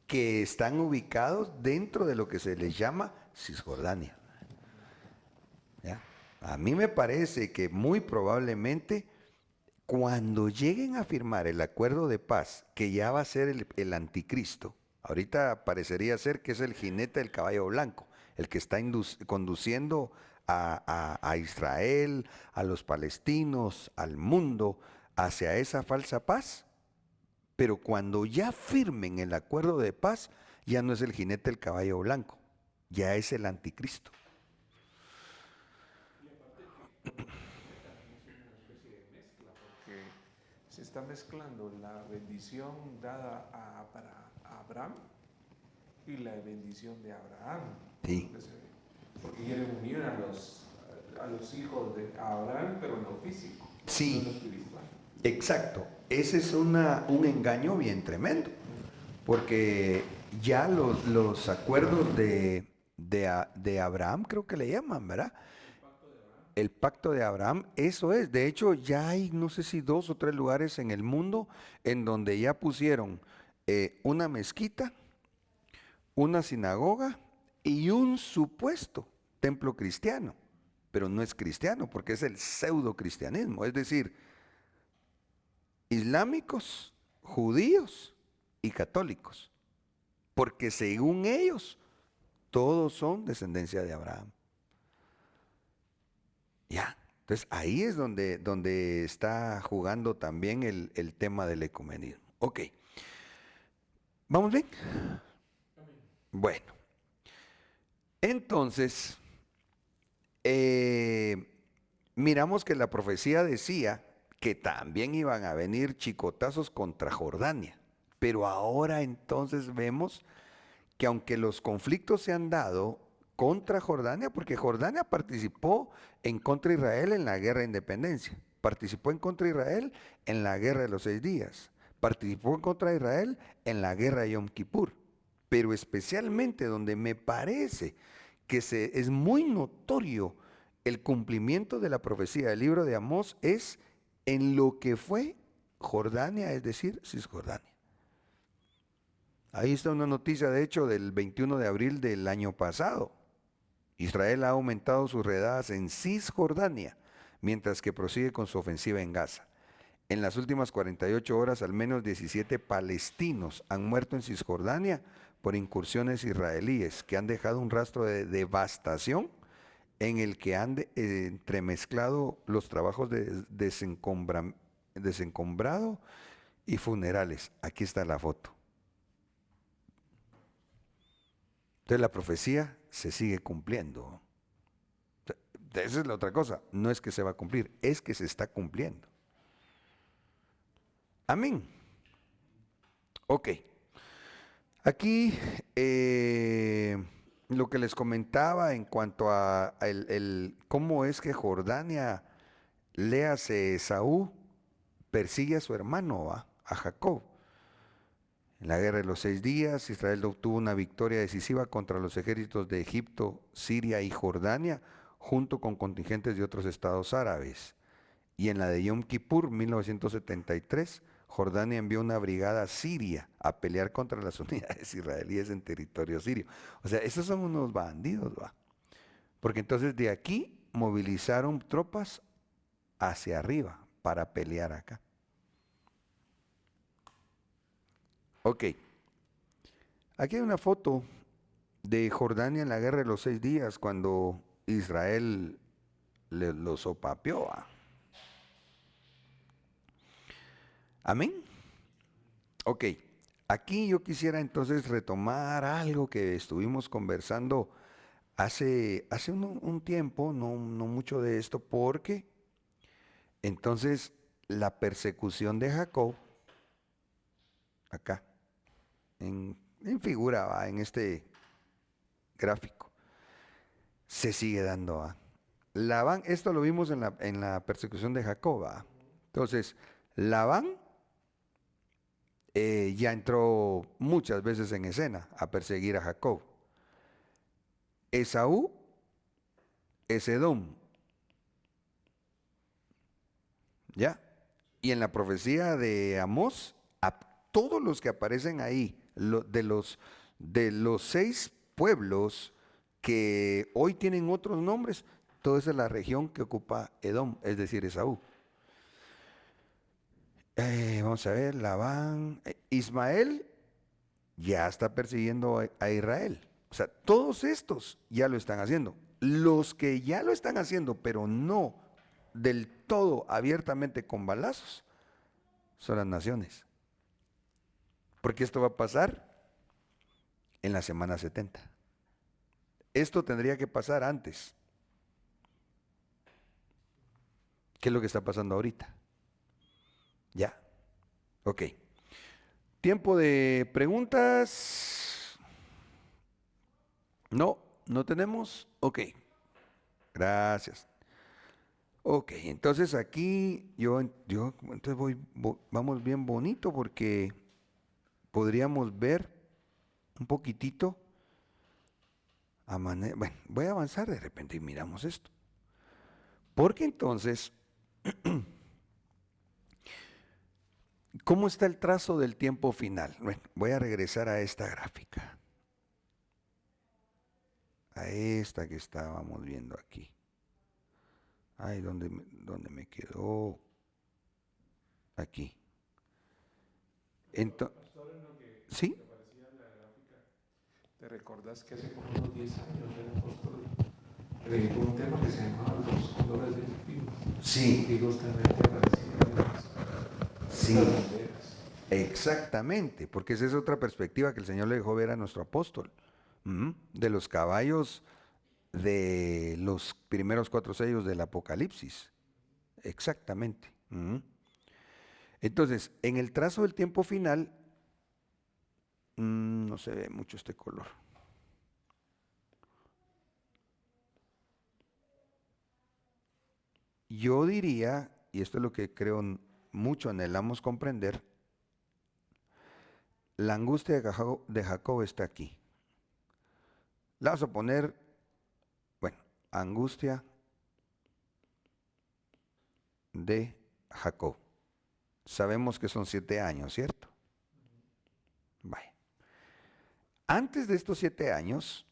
que están ubicados dentro de lo que se les llama Cisjordania. ¿Ya? A mí me parece que muy probablemente cuando lleguen a firmar el acuerdo de paz, que ya va a ser el anticristo, ahorita parecería ser que es el jinete del caballo blanco, el que está conduciendo a Israel, a los palestinos, al mundo, hacia esa falsa paz. Pero cuando ya firmen el acuerdo de paz, ya no es el jinete del caballo blanco, ya es el anticristo. Se está mezclando la bendición dada para Abraham y la bendición de Abraham. Sí. Porque quieren unir a los hijos de Abraham, pero en lo físico, Sí. no en lo espiritual. Exacto, ese es un engaño bien tremendo, porque ya los acuerdos de Abraham, creo que le llaman, ¿verdad? El pacto de Abraham, eso es. De hecho, ya hay, no sé si 2 o 3 lugares en el mundo en donde ya pusieron una mezquita, una sinagoga y un supuesto templo cristiano, pero no es cristiano porque es el pseudo cristianismo, es decir, islámicos, judíos y católicos, porque según ellos todos son descendencia de Abraham. Ya, entonces ahí es donde está jugando también el tema del ecumenismo. Ok, ¿vamos bien? Bueno, entonces, miramos que la profecía decía que también iban a venir chicotazos contra Jordania, pero ahora entonces vemos que aunque los conflictos se han dado contra Jordania, porque Jordania participó en contra de Israel en la guerra de independencia, participó en contra de Israel en la guerra de los 6 días, participó en contra de Israel en la guerra de Yom Kippur, pero especialmente donde me parece que es muy notorio el cumplimiento de la profecía del libro de Amós es en lo que fue Jordania, es decir, Cisjordania. Ahí está una noticia, de hecho, del 21 de abril del año pasado. Israel ha aumentado sus redadas en Cisjordania, mientras que prosigue con su ofensiva en Gaza. En las últimas 48 horas, al menos 17 palestinos han muerto en Cisjordania por incursiones israelíes que han dejado un rastro de devastación en el que han entremezclado los trabajos de desencombrado y funerales. Aquí está la foto. Entonces la profecía se sigue cumpliendo. Esa es la otra cosa. No es que se va a cumplir, es que se está cumpliendo. Amén. Ok. Aquí lo que les comentaba en cuanto a cómo es que Jordania, léase Esaú, persigue a su hermano, ¿va? A Jacob. En la guerra de los 6 días, Israel obtuvo una victoria decisiva contra los ejércitos de Egipto, Siria y Jordania, junto con contingentes de otros estados árabes. Y en la de Yom Kippur, 1973, Jordania envió una brigada siria a pelear contra las unidades israelíes en territorio sirio. O sea, esos son unos bandidos, ¿va? Porque entonces de aquí movilizaron tropas hacia arriba para pelear acá. Ok. Aquí hay una foto de Jordania en la guerra de los 6 días, cuando Israel lo sopapeó. Amén. Ok. Aquí yo quisiera entonces retomar algo que estuvimos conversando hace un tiempo, no mucho de esto, porque entonces la persecución de Jacob, acá, en figura, ¿va? En este gráfico, se sigue dando. ¿Va? Labán, esto lo vimos en la persecución de Jacob. ¿Va? Entonces, Labán ya entró muchas veces en escena a perseguir a Jacob. Esaú es Edom. ¿Ya? Y en la profecía de Amós, a todos los que aparecen ahí, de los 6 pueblos que hoy tienen otros nombres, toda esa es la región que ocupa Edom, es decir, Esaú. Vamos a ver, Labán, Ismael ya está persiguiendo a Israel. O sea, todos estos ya lo están haciendo. Los que ya lo están haciendo, pero no del todo abiertamente con balazos, son las naciones. Porque esto va a pasar en la semana 70. Esto tendría que pasar antes. ¿Qué es lo que está pasando ahorita? Ya. Ok. Tiempo de preguntas. No tenemos. Ok. Gracias. Ok, entonces aquí yo entonces vamos bien bonito porque podríamos ver un poquitito bueno, voy a avanzar de repente y miramos esto. Porque entonces, ¿cómo está el trazo del tiempo final? Bueno, voy a regresar a esta gráfica. A esta que estábamos viendo aquí. Ay, ¿dónde me quedó? Aquí. Entonces, ¿sí? ¿Te recordás que hace como unos 10 años el apóstol predicó un tema que se llamaba los colores del espíritu? Sí. Y justamente aparecían Sí, las banderas. exactamente, porque esa es otra perspectiva que el Señor le dejó ver a nuestro apóstol. De los caballos de los primeros 4 sellos del Apocalipsis. Exactamente. Entonces, en el trazo del tiempo final, no se ve mucho este color. Yo diría, y esto es lo que creo mucho anhelamos comprender, la angustia de Jacob está aquí. La vamos a poner, bueno, angustia de Jacob. Sabemos que son 7 años, ¿cierto? Vaya. Antes de estos 7 años,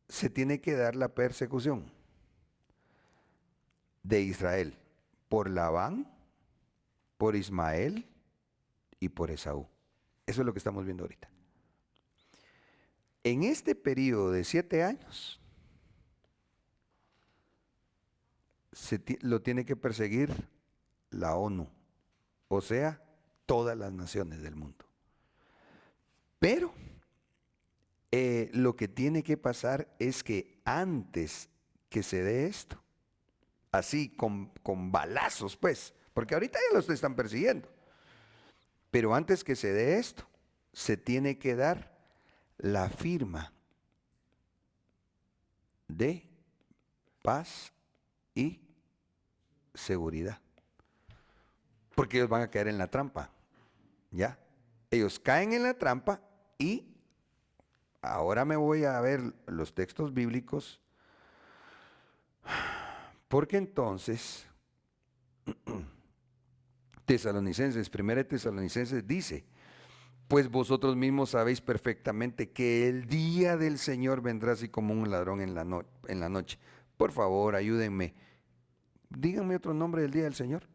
se tiene que dar la persecución de Israel por Labán, por Ismael y por Esaú. Eso es lo que estamos viendo ahorita. En este periodo de 7 años, lo tiene que perseguir la ONU, o sea, todas las naciones del mundo. Pero lo que tiene que pasar es que antes que se dé esto, así con balazos pues, porque ahorita ya los están persiguiendo, pero antes que se dé esto, se tiene que dar la firma de paz y seguridad. Porque ellos van a caer en la trampa, ¿ya? Ellos caen en la trampa y ahora me voy a ver los textos bíblicos, porque entonces Tesalonicenses, 1 Tesalonicenses dice, pues vosotros mismos sabéis perfectamente que el día del Señor vendrá así como un ladrón en la noche. Por favor, ayúdenme. Díganme otro nombre del día del Señor.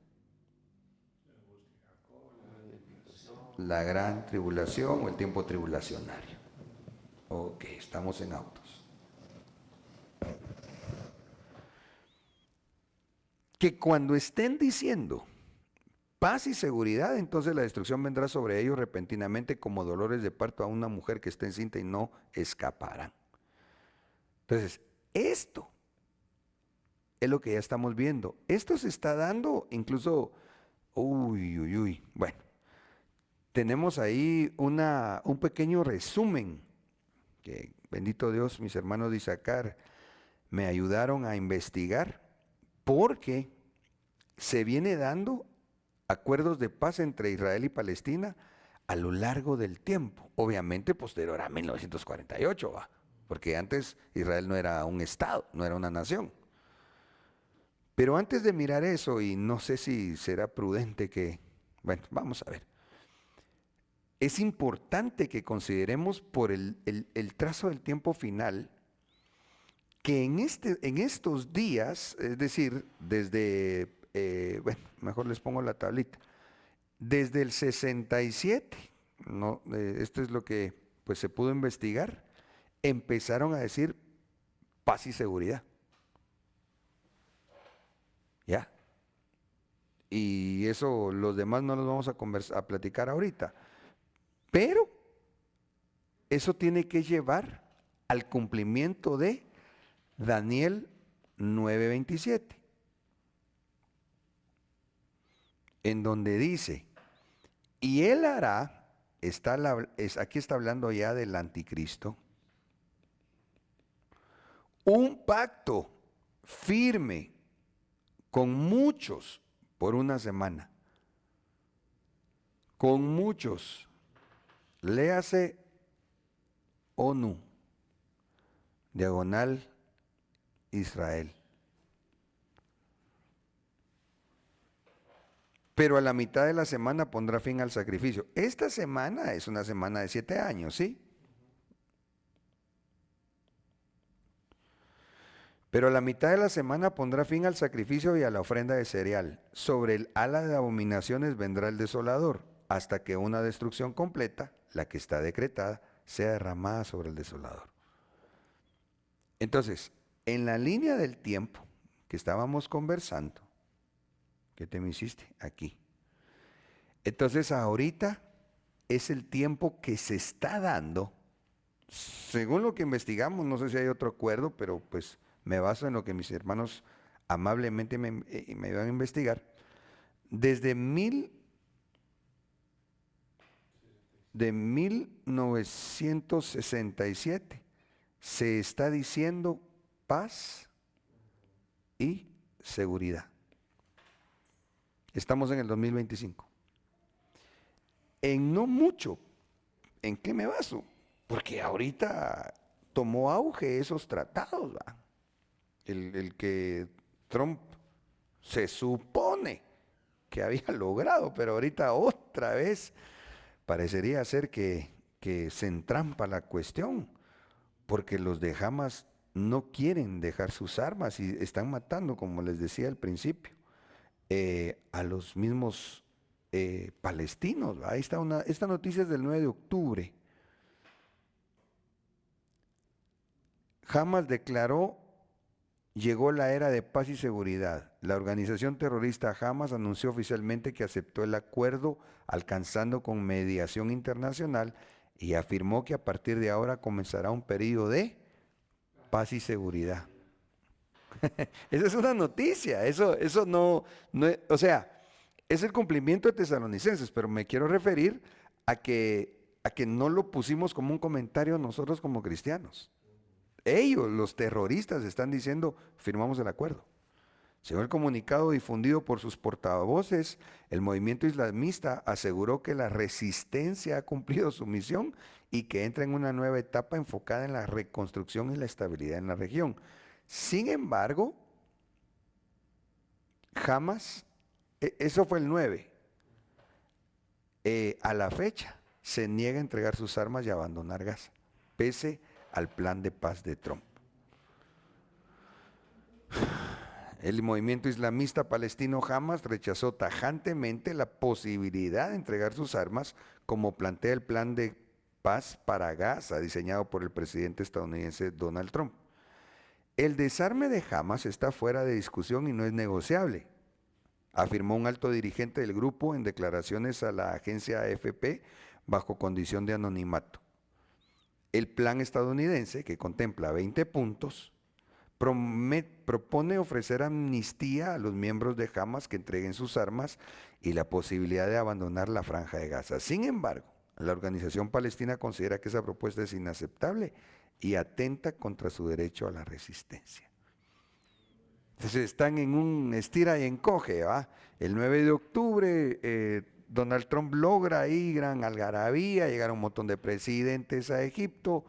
La gran tribulación o el tiempo tribulacionario. Ok, estamos en autos. Que cuando estén diciendo paz y seguridad, entonces la destrucción vendrá sobre ellos repentinamente como dolores de parto a una mujer que esté encinta y no escaparán. Entonces, esto es lo que ya estamos viendo. Esto se está dando incluso, bueno, tenemos ahí un pequeño resumen que, bendito Dios, mis hermanos de Isaacar me ayudaron a investigar, porque se viene dando acuerdos de paz entre Israel y Palestina a lo largo del tiempo, obviamente posterior a 1948, ¿va? Porque antes Israel no era un estado, no era una nación. Pero antes de mirar eso, y no sé si será prudente que, bueno, vamos a ver. Es importante que consideremos por el trazo del tiempo final, que en estos días, es decir, desde, bueno, mejor les pongo la tablita, desde el 67, no, esto es lo que pues se pudo investigar, empezaron a decir paz y seguridad. ¿Ya? Y eso los demás no los vamos a platicar ahorita. Pero eso tiene que llevar al cumplimiento de Daniel 9:27, en donde dice, y él hará, aquí está hablando ya del anticristo, un pacto firme con muchos por una semana. Con muchos. Léase ONU, diagonal Israel. Pero a la mitad de la semana pondrá fin al sacrificio. Esta semana es una semana de 7 años, ¿sí? Pero a la mitad de la semana pondrá fin al sacrificio y a la ofrenda de cereal. Sobre el ala de abominaciones vendrá el desolador, hasta que una destrucción completa, la que está decretada, sea derramada sobre el desolador. Entonces, en la línea del tiempo que estábamos conversando, ¿qué te me hiciste? Aquí. Entonces, ahorita es el tiempo que se está dando, según lo que investigamos, no sé si hay otro acuerdo, pero pues me baso en lo que mis hermanos amablemente me ayudan a investigar. Desde 1967 se está diciendo paz y seguridad. Estamos en el 2025. En no mucho, ¿en qué me baso? Porque ahorita tomó auge esos tratados, ¿va? El que Trump se supone que había logrado, pero ahorita otra vez parecería ser que se entrampa la cuestión, porque los de Hamas no quieren dejar sus armas y están matando, como les decía al principio, a los mismos palestinos. Ahí está esta noticia es del 9 de octubre. Hamas declaró llegó la era de paz y seguridad. La organización terrorista Hamas anunció oficialmente que aceptó el acuerdo alcanzando con mediación internacional y afirmó que a partir de ahora comenzará un periodo de paz y seguridad. Esa es una noticia, eso no, o sea, es el cumplimiento de Tesalonicenses, pero me quiero referir a que no lo pusimos como un comentario nosotros como cristianos. Ellos, los terroristas, están diciendo, firmamos el acuerdo. Según el comunicado difundido por sus portavoces, el movimiento islamista aseguró que la resistencia ha cumplido su misión y que entra en una nueva etapa enfocada en la reconstrucción y la estabilidad en la región. Sin embargo, jamás, eso fue el 9, a la fecha se niega a entregar sus armas y abandonar Gaza, pese al plan de paz de Trump. El movimiento islamista palestino Hamas rechazó tajantemente la posibilidad de entregar sus armas, como plantea el plan de paz para Gaza diseñado por el presidente estadounidense Donald Trump. El desarme de Hamas está fuera de discusión y no es negociable, afirmó un alto dirigente del grupo en declaraciones a la agencia AFP bajo condición de anonimato. El plan estadounidense, que contempla 20 puntos, propone ofrecer amnistía a los miembros de Hamas que entreguen sus armas y la posibilidad de abandonar la franja de Gaza. Sin embargo, la organización palestina considera que esa propuesta es inaceptable y atenta contra su derecho a la resistencia. Entonces están en un estira y encoge, ¿va? El 9 de octubre Donald Trump logra ahí gran algarabía, llegaron un montón de presidentes a Egipto,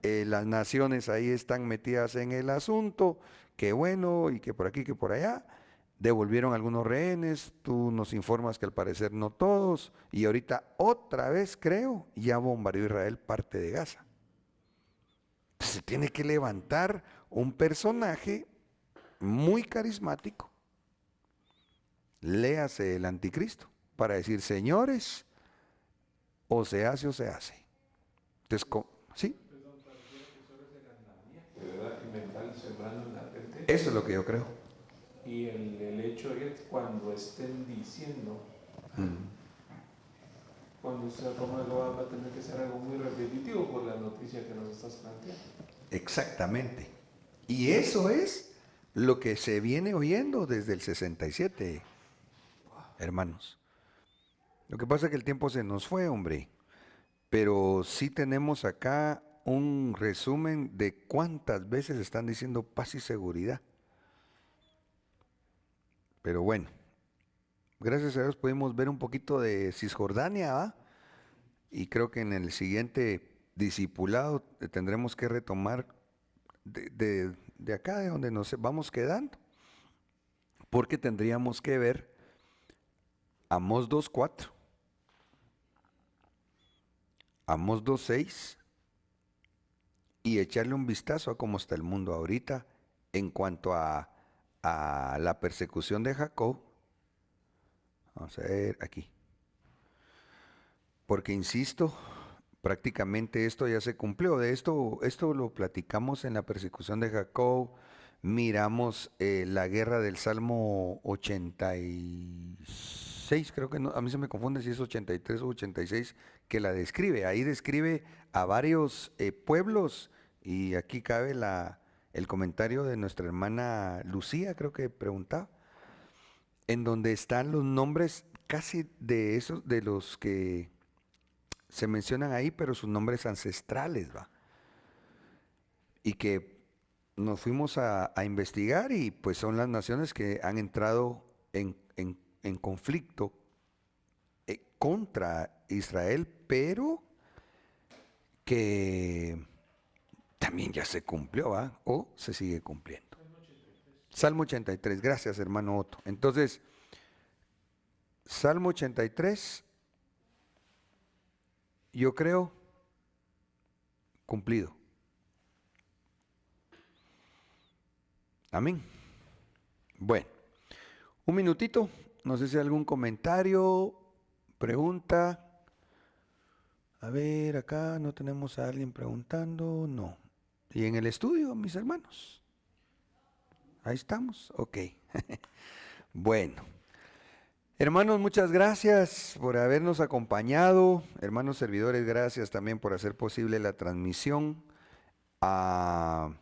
las naciones ahí están metidas en el asunto, que bueno, y que por aquí, que por allá, devolvieron algunos rehenes, tú nos informas que al parecer no todos, y ahorita otra vez creo, ya bombardeó Israel parte de Gaza. Se tiene que levantar un personaje muy carismático, léase el anticristo, para decir, señores, o se hace o se hace. Entonces, ¿sí? De verdad, inventar, sembrando en la gente. Eso es lo que yo creo. Y el hecho es cuando estén diciendo, cuando usted toma algo, va a tener que ser algo muy repetitivo por la noticia que nos estás planteando. Exactamente. Y eso es lo que se viene oyendo desde el 67, hermanos. Lo que pasa es que el tiempo se nos fue, hombre. Pero sí tenemos acá un resumen de cuántas veces están diciendo paz y seguridad. Pero bueno, gracias a Dios pudimos ver un poquito de Cisjordania, ¿va? Y creo que en el siguiente discipulado tendremos que retomar de acá, de donde nos vamos quedando. Porque tendríamos que ver Amós 2:4, Amós 2:6 y echarle un vistazo a cómo está el mundo ahorita en cuanto a la persecución de Jacob. Vamos a ver aquí. Porque insisto, prácticamente esto ya se cumplió. De esto lo platicamos en la persecución de Jacob. Miramos la guerra del Salmo 86, creo que no, a mí se me confunde si es 83 o 86, que la describe. Ahí describe a varios pueblos y aquí cabe el comentario de nuestra hermana Lucía, creo que preguntaba, en donde están los nombres casi de esos, de los que se mencionan ahí, pero sus nombres ancestrales, ¿va? Y que nos fuimos a investigar y pues son las naciones que han entrado en conflicto contra Israel, pero que también ya se cumplió, ¿va? O se sigue cumpliendo. Salmo 83, gracias hermano Otto. Entonces, Salmo 83, yo creo, cumplido. Amén. Bueno, un minutito, no sé si hay algún comentario, pregunta. A ver, acá no tenemos a alguien preguntando, no. ¿Y en el estudio, mis hermanos? Ahí estamos, ok. Bueno. Hermanos, muchas gracias por habernos acompañado. Hermanos servidores, gracias también por hacer posible la transmisión. Vamos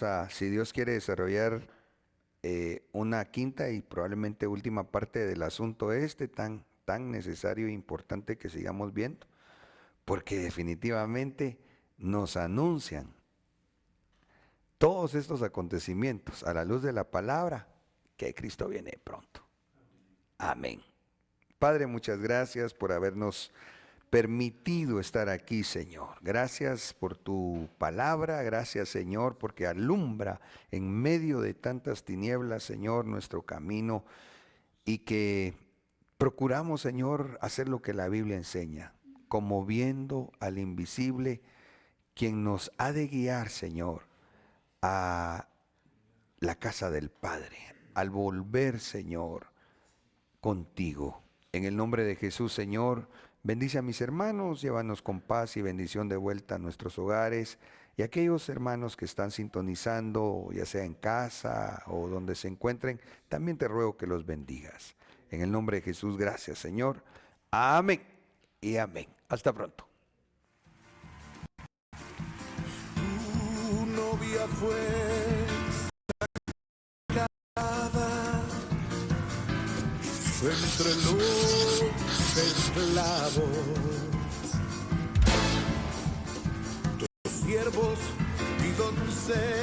a, si Dios quiere, desarrollar una quinta y probablemente última parte del asunto tan necesario e importante que sigamos viendo, porque definitivamente nos anuncian todos estos acontecimientos a la luz de la palabra que Cristo viene pronto. Amén. Padre, muchas gracias por habernos permitido estar aquí, Señor. Gracias por tu palabra, gracias, Señor, porque alumbra en medio de tantas tinieblas, Señor, nuestro camino, y que procuramos, Señor, hacer lo que la Biblia enseña, como viendo al invisible, quien nos ha de guiar, Señor, a la casa del Padre, al volver, Señor, contigo. En el nombre de Jesús, Señor, bendice a mis hermanos, llévanos con paz y bendición de vuelta a nuestros hogares, y aquellos hermanos que están sintonizando, ya sea en casa o donde se encuentren, también te ruego que los bendigas. En el nombre de Jesús, gracias, Señor. Amén y amén. Hasta pronto. Tu novia fue sacada entre los esclavos. Tus siervos y donceles